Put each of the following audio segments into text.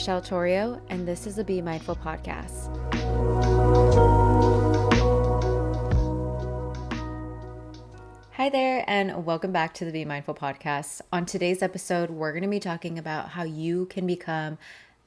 Michelle Torrio, and this is the Be Mindful podcast. Hi there, and welcome back to the Be Mindful podcast. On today's episode, we're going to be talking about how you can become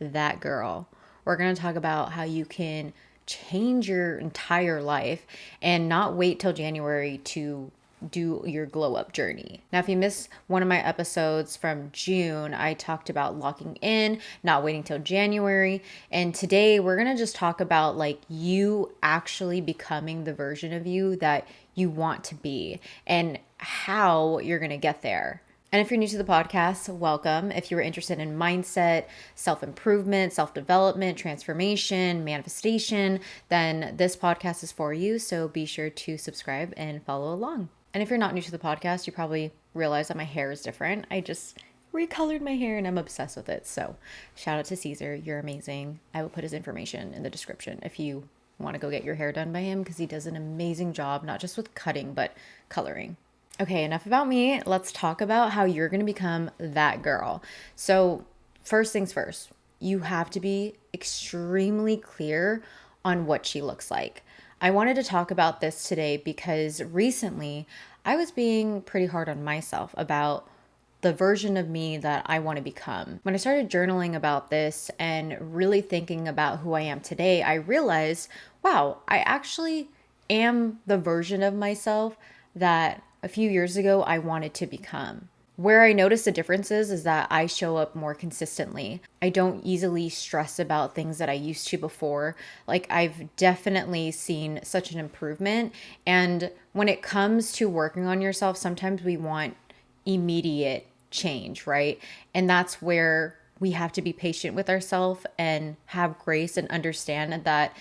that girl. We're going to talk about how you can change your entire life and not wait till January to do your glow up journey. Now, if you missed one of my episodes from June, I talked about locking in, not waiting till January. And today we're going to just talk about like you actually becoming the version of you that you want to be and how you're going to get there. And if you're new to the podcast, welcome. If you were interested in mindset, self-improvement, self-development, transformation, manifestation, then this podcast is for you. So be sure to subscribe and follow along. And if you're not new to the podcast, you probably realize that my hair is different. I just recolored my hair and I'm obsessed with it. So shout out to Caesar. You're amazing. I will put his information in the description if you want to go get your hair done by him, because he does an amazing job, not just with cutting, but coloring. Okay, enough about me. Let's talk about how you're going to become that girl. So first things first, you have to be extremely clear on what she looks like. I wanted to talk about this today because recently I was being pretty hard on myself about the version of me that I want to become. When I started journaling about this and really thinking about who I am today, I realized, wow, I actually am the version of myself that a few years ago I wanted to become. Where I notice the differences is that I show up more consistently. I don't easily stress about things that I used to before. Like, I've definitely seen such an improvement. And when it comes to working on yourself, sometimes we want immediate change, right? And that's where we have to be patient with ourselves and have grace and understand that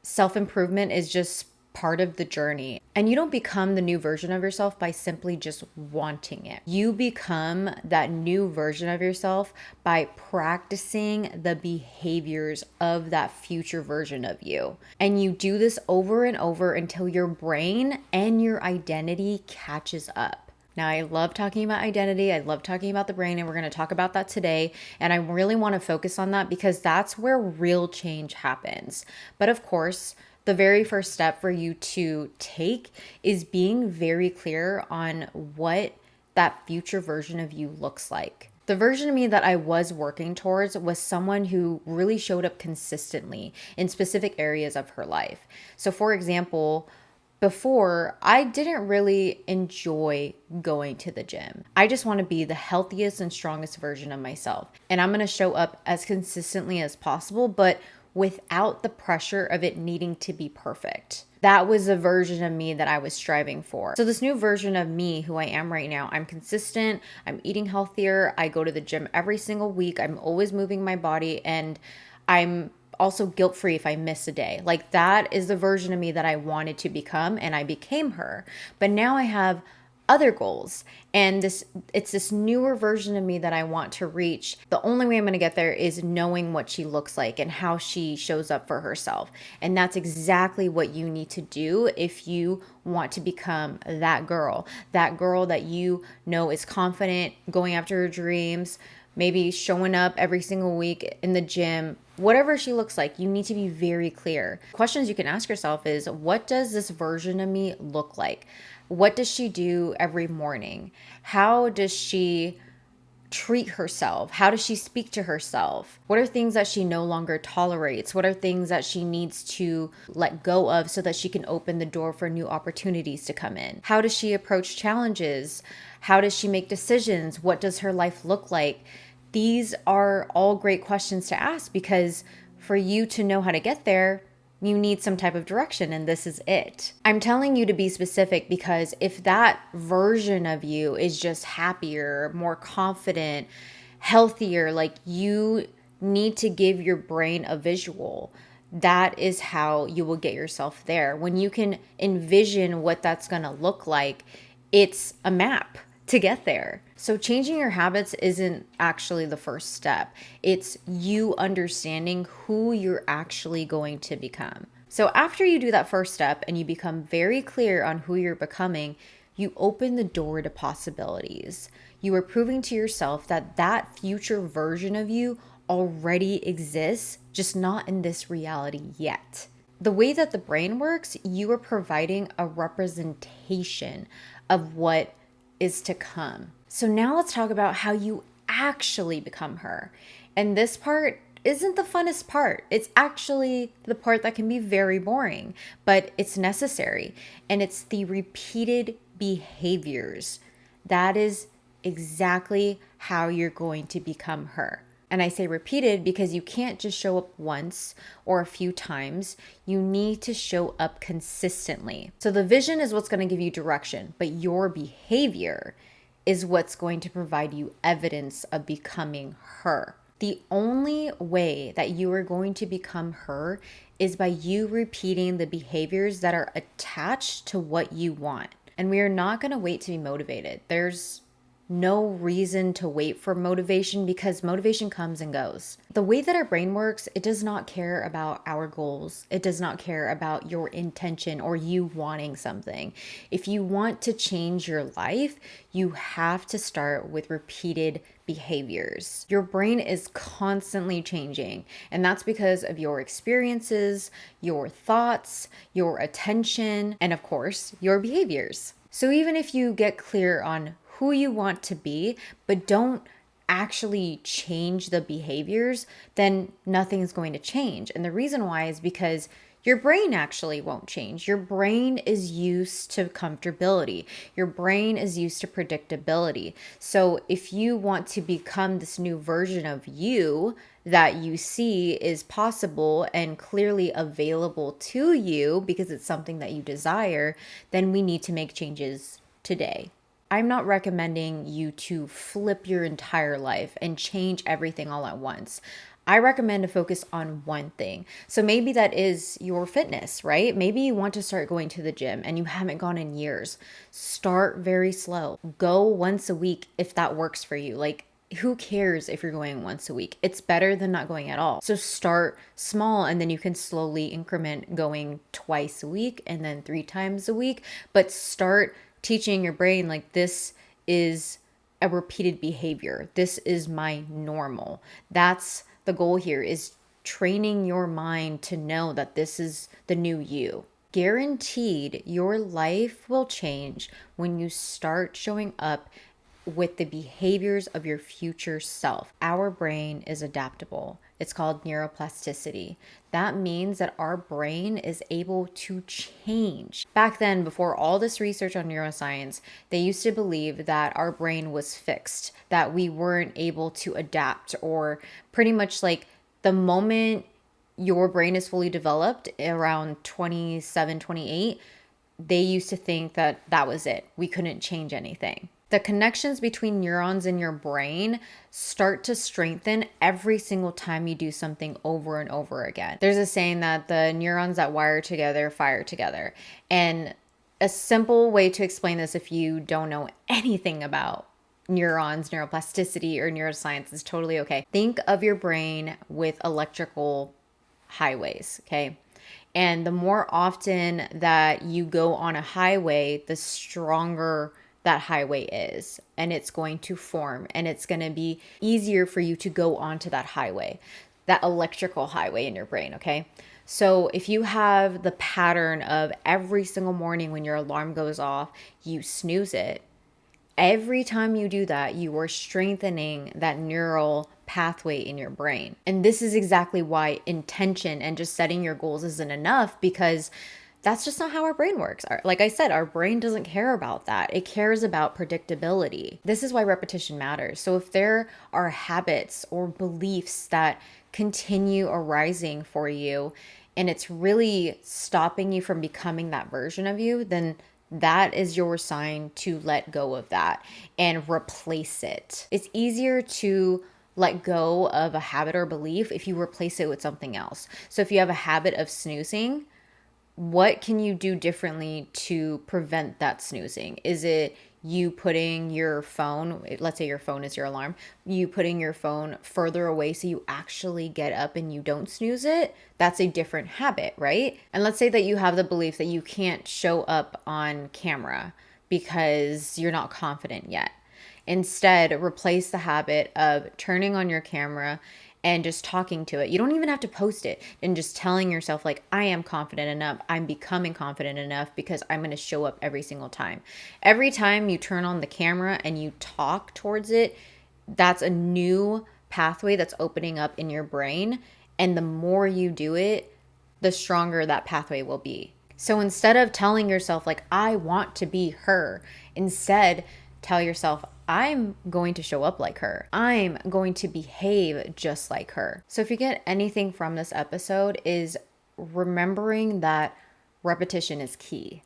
self-improvement is just part of the journey. And you don't become the new version of yourself by simply just wanting it. You become that new version of yourself by practicing the behaviors of that future version of you. And you do this over and over until your brain and your identity catches up. Now, I love talking about identity. I love talking about the brain, and we're going to talk about that today. And I really want to focus on that because that's where real change happens. But of course, the very first step for you to take is being very clear on what that future version of you looks like. The version of me that I was working towards was someone who really showed up consistently in specific areas of her life. So for example, before, I didn't really enjoy going to the gym. I just want to be the healthiest and strongest version of myself. And I'm going to show up as consistently as possible, but without the pressure of it needing to be perfect. That was the version of me that I was striving for. So this new version of me, who I am right now, I'm consistent, I'm eating healthier, I go to the gym every single week, I'm always moving my body, and I'm also guilt-free if I miss a day. Like, that is the version of me that I wanted to become, and I became her. But now I have other goals, and it's this newer version of me that I want to reach. The only way I'm going to get there is knowing what she looks like and how she shows up for herself. And that's exactly what you need to do if you want to become that girl that you know is confident, going after her dreams, maybe showing up every single week in the gym. Whatever she looks like, you need to be very clear. Questions you can ask yourself is, what does this version of me look like? What does she do every morning? How does she treat herself? How does she speak to herself? What are things that she no longer tolerates? What are things that she needs to let go of so that she can open the door for new opportunities to come in? How does she approach challenges? How does she make decisions? What does her life look like? These are all great questions to ask, because for you to know how to get there, you need some type of direction, and this is it. I'm telling you to be specific because if that version of you is just happier, more confident, healthier, like, you need to give your brain a visual. That is how you will get yourself there. When you can envision what that's going to look like, it's a map to get there. So changing your habits isn't actually the first step. It's you understanding who you're actually going to become. So after you do that first step and you become very clear on who you're becoming, you open the door to possibilities. You are proving to yourself that that future version of you already exists, just not in this reality yet. The way that the brain works, you are providing a representation of what is to come. So now let's talk about how you actually become her. And this part isn't the funnest part. It's actually the part that can be very boring, but it's necessary. And it's the repeated behaviors. That is exactly how you're going to become her. And I say repeated because you can't just show up once or a few times. You need to show up consistently. So the vision is what's going to give you direction, but your behavior is what's going to provide you evidence of becoming her. The only way that you are going to become her is by you repeating the behaviors that are attached to what you want. And we are not going to wait to be motivated. There's no reason to wait for motivation because motivation comes and goes. The way that our brain works, it does not care about our goals. It does not care about your intention or you wanting something. If you want to change your life, you have to start with repeated behaviors. Your brain is constantly changing, and that's because of your experiences, your thoughts, your attention, and of course, your behaviors. So even if you get clear on who you want to be, but don't actually change the behaviors, then nothing's going to change. And the reason why is because your brain actually won't change. Your brain is used to comfortability. Your brain is used to predictability. So if you want to become this new version of you that you see is possible and clearly available to you because it's something that you desire, then we need to make changes today. I'm not recommending you to flip your entire life and change everything all at once. I recommend to focus on one thing. So maybe that is your fitness, right? Maybe you want to start going to the gym and you haven't gone in years. Start very slow. Go once a week if that works for you. Like, who cares if you're going once a week? It's better than not going at all. So start small and then you can slowly increment going twice a week and then 3 times a week. But start teaching your brain like this is a repeated behavior. This is my normal. That's the goal here, is training your mind to know that this is the new you. Guaranteed, your life will change when you start showing up with the behaviors of your future self. Our brain is adaptable. It's called neuroplasticity. That means that our brain is able to change. Back then, before all this research on neuroscience, they used to believe that our brain was fixed, that we weren't able to adapt, or pretty much like the moment your brain is fully developed around 27, 28, they used to think that that was it. We couldn't change anything. The connections between neurons in your brain start to strengthen every single time you do something over and over again. There's a saying that the neurons that wire together fire together. And a simple way to explain this, if you don't know anything about neurons, neuroplasticity, or neuroscience, is totally okay. Think of your brain with electrical highways, okay? And the more often that you go on a highway, the stronger that highway is, and it's going to form, and it's going to be easier for you to go onto that highway, that electrical highway in your brain, okay? So if you have the pattern of every single morning when your alarm goes off, you snooze it, every time you do that, you are strengthening that neural pathway in your brain. And this is exactly why intention and just setting your goals isn't enough, because that's just not how our brain works. Like I said, our brain doesn't care about that. It cares about predictability. This is why repetition matters. So if there are habits or beliefs that continue arising for you and it's really stopping you from becoming that version of you, then that is your sign to let go of that and replace it. It's easier to let go of a habit or belief if you replace it with something else. So if you have a habit of snoozing, what can you do differently to prevent that snoozing? Is it you putting your phone, let's say your phone is your alarm, you putting your phone further away so you actually get up and you don't snooze it? That's a different habit, right? And let's say that you have the belief that you can't show up on camera because you're not confident yet. Instead, replace the habit of turning on your camera and just talking to it. You don't even have to post it, and just telling yourself, like, I am confident enough. I'm becoming confident enough because I'm going to show up every single time. Every time you turn on the camera and you talk towards it, that's a new pathway that's opening up in your brain. And the more you do it, the stronger that pathway will be. So instead of telling yourself, like, I want to be her, instead tell yourself, I'm going to show up like her. I'm going to behave just like her. So if you get anything from this episode, is remembering that repetition is key.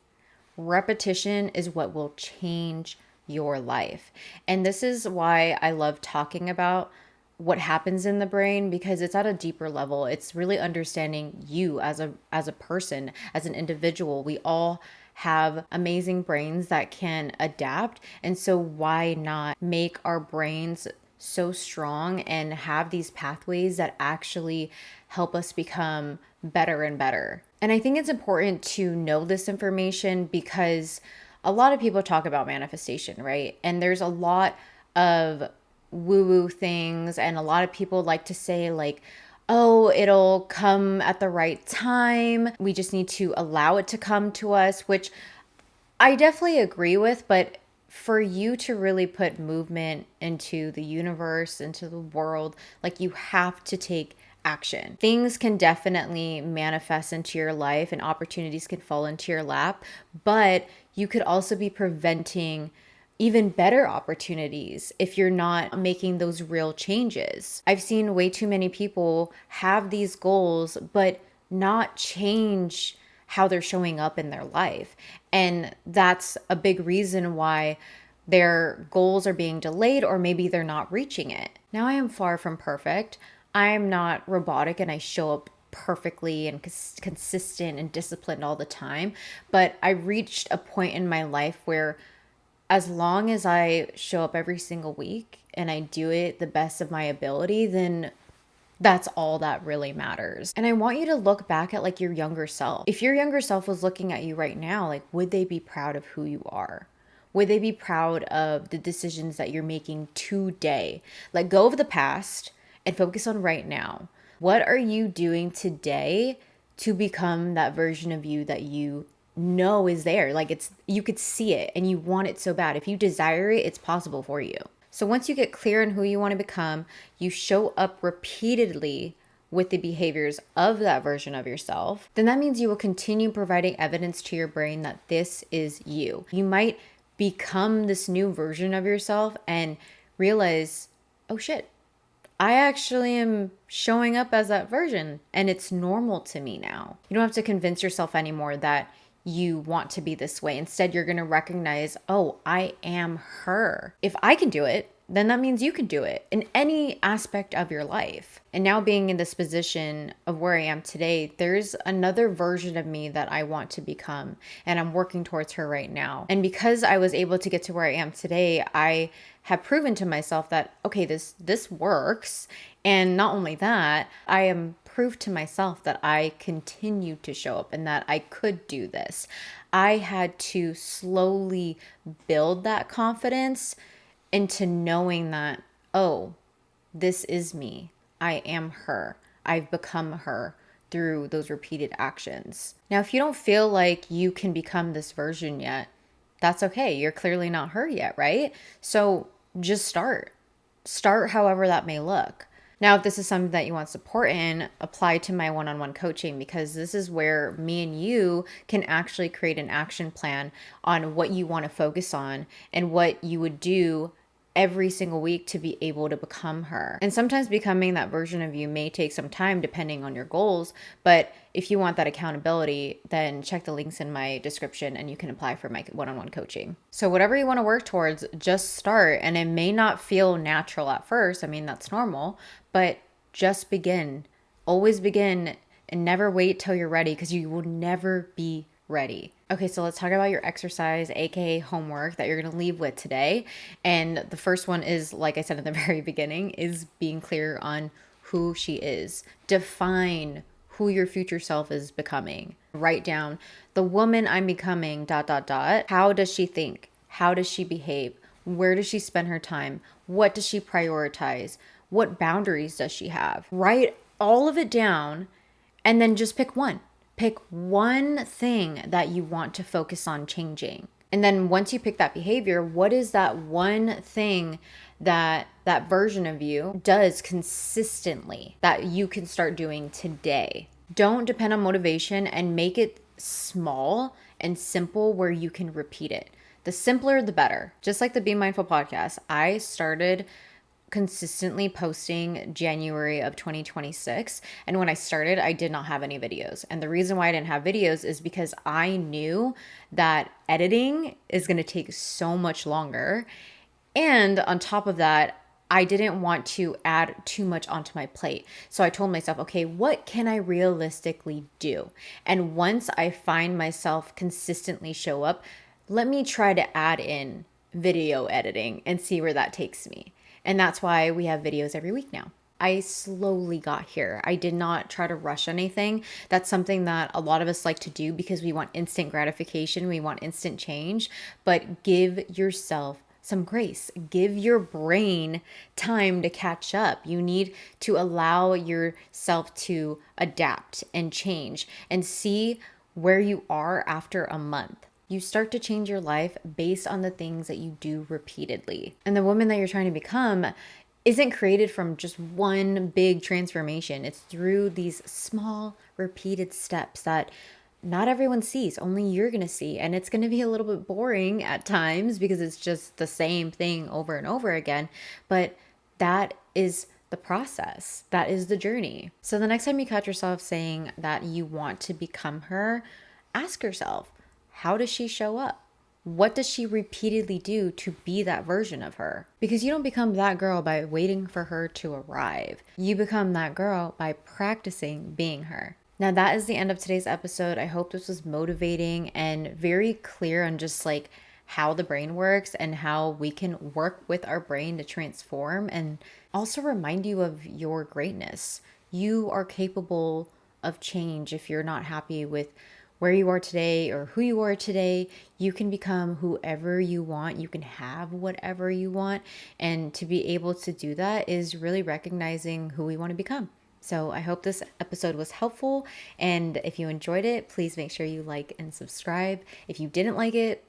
Repetition is what will change your life. And this is why I love talking about what happens in the brain, because it's at a deeper level. It's really understanding you as a person, as an individual. We all have amazing brains that can adapt. And so why not make our brains so strong and have these pathways that actually help us become better and better? And I think it's important to know this information because a lot of people talk about manifestation, right? And there's a lot of woo-woo things, and a lot of people like to say, like, oh, it'll come at the right time. We just need to allow it to come to us, which I definitely agree with. But for you to really put movement into the universe, into the world, like, you have to take action. Things can definitely manifest into your life and opportunities can fall into your lap, but you could also be preventing even better opportunities if you're not making those real changes. I've seen way too many people have these goals, but not change how they're showing up in their life. And that's a big reason why their goals are being delayed, or maybe they're not reaching it. Now, I am far from perfect. I am not robotic and I show up perfectly and consistent and disciplined all the time. But I reached a point in my life where, as long as I show up every single week and I do it the best of my ability, then that's all that really matters. And I want you to look back at, like, your younger self. If your younger self was looking at you right now, like, would they be proud of who you are? Would they be proud of the decisions that you're making today? Let go of the past and focus on right now. What are you doing today to become that version of you that you know is there? Like, it's, you could see it and you want it so bad. If you desire it, it's possible for you. So once you get clear on who you want to become, you show up repeatedly with the behaviors of that version of yourself, then that means you will continue providing evidence to your brain that this is you. You might become this new version of yourself and realize, oh shit, I actually am showing up as that version and it's normal to me now. You don't have to convince yourself anymore that you want to be this way. Instead, you're going to recognize, oh, I am her. If I can do it, then that means you can do it in any aspect of your life. And now, being in this position of where I am today, there's another version of me that I want to become, and I'm working towards her right now. And because I was able to get to where I am today, I have proven to myself that, okay, this works. And not only that, I am proof to myself that I continue to show up and that I could do this. I had to slowly build that confidence into knowing that, oh, this is me. I am her. I've become her through those repeated actions. Now, if you don't feel like you can become this version yet, that's okay. You're clearly not her yet, right? So just start. Start however that may look. Now, if this is something that you want support in, apply to my one-on-one coaching, because this is where me and you can actually create an action plan on what you want to focus on and what you would do every single week to be able to become her. And sometimes becoming that version of you may take some time depending on your goals, but if you want that accountability, then check the links in my description and you can apply for my one-on-one coaching. So whatever you want to work towards, just start. And it may not feel natural at first. I mean, that's normal, but just begin. Always begin and never wait till you're ready, because you will never be ready. Okay, so let's talk about your exercise, aka homework, that you're going to leave with today. And the first one is, like I said in the very beginning, is being clear on who she is. Define who your future self is becoming. Write down, the woman I'm becoming, ... How does she think? How does she behave? Where does she spend her time? What does she prioritize? What boundaries does she have? Write all of it down and then just pick one. Pick one thing that you want to focus on changing. And then once you pick that behavior, what is that one thing that that version of you does consistently that you can start doing today? Don't depend on motivation, and make it small and simple where you can repeat it. The simpler, the better. Just like the Be Mindful podcast, I started consistently posting January of 2026. And when I started, I did not have any videos. And the reason why I didn't have videos is because I knew that editing is going to take so much longer. And on top of that, I didn't want to add too much onto my plate. So I told myself, okay, what can I realistically do? And once I find myself consistently show up, let me try to add in video editing and see where that takes me. And that's why we have videos every week now. I slowly got here. I did not try to rush anything. That's something that a lot of us like to do because we want instant gratification, we want instant change, but give yourself some grace. Give your brain time to catch up. You need to allow yourself to adapt and change and see where you are after a month. You start to change your life based on the things that you do repeatedly. And the woman that you're trying to become isn't created from just one big transformation. It's through these small, repeated steps that not everyone sees, only you're going to see. And it's going to be a little bit boring at times because it's just the same thing over and over again. But that is the process. That is the journey. So the next time you catch yourself saying that you want to become her, ask yourself, how does she show up? What does she repeatedly do to be that version of her? Because you don't become that girl by waiting for her to arrive. You become that girl by practicing being her. Now, that is the end of today's episode. I hope this was motivating and very clear on just like how the brain works and how we can work with our brain to transform, and also remind you of your greatness. You are capable of change. If you're not happy with where you are today or who you are today, you can become whoever you want. You can have whatever you want. And to be able to do that is really recognizing who we want to become. So I hope this episode was helpful. And if you enjoyed it, please make sure you like and subscribe. If you didn't like it,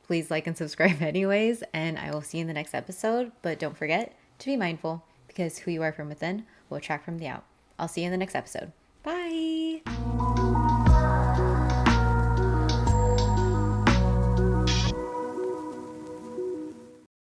please like and subscribe anyways. And I will see you in the next episode. But don't forget to be mindful, because who you are from within will attract from the out. I'll see you in the next episode. Bye.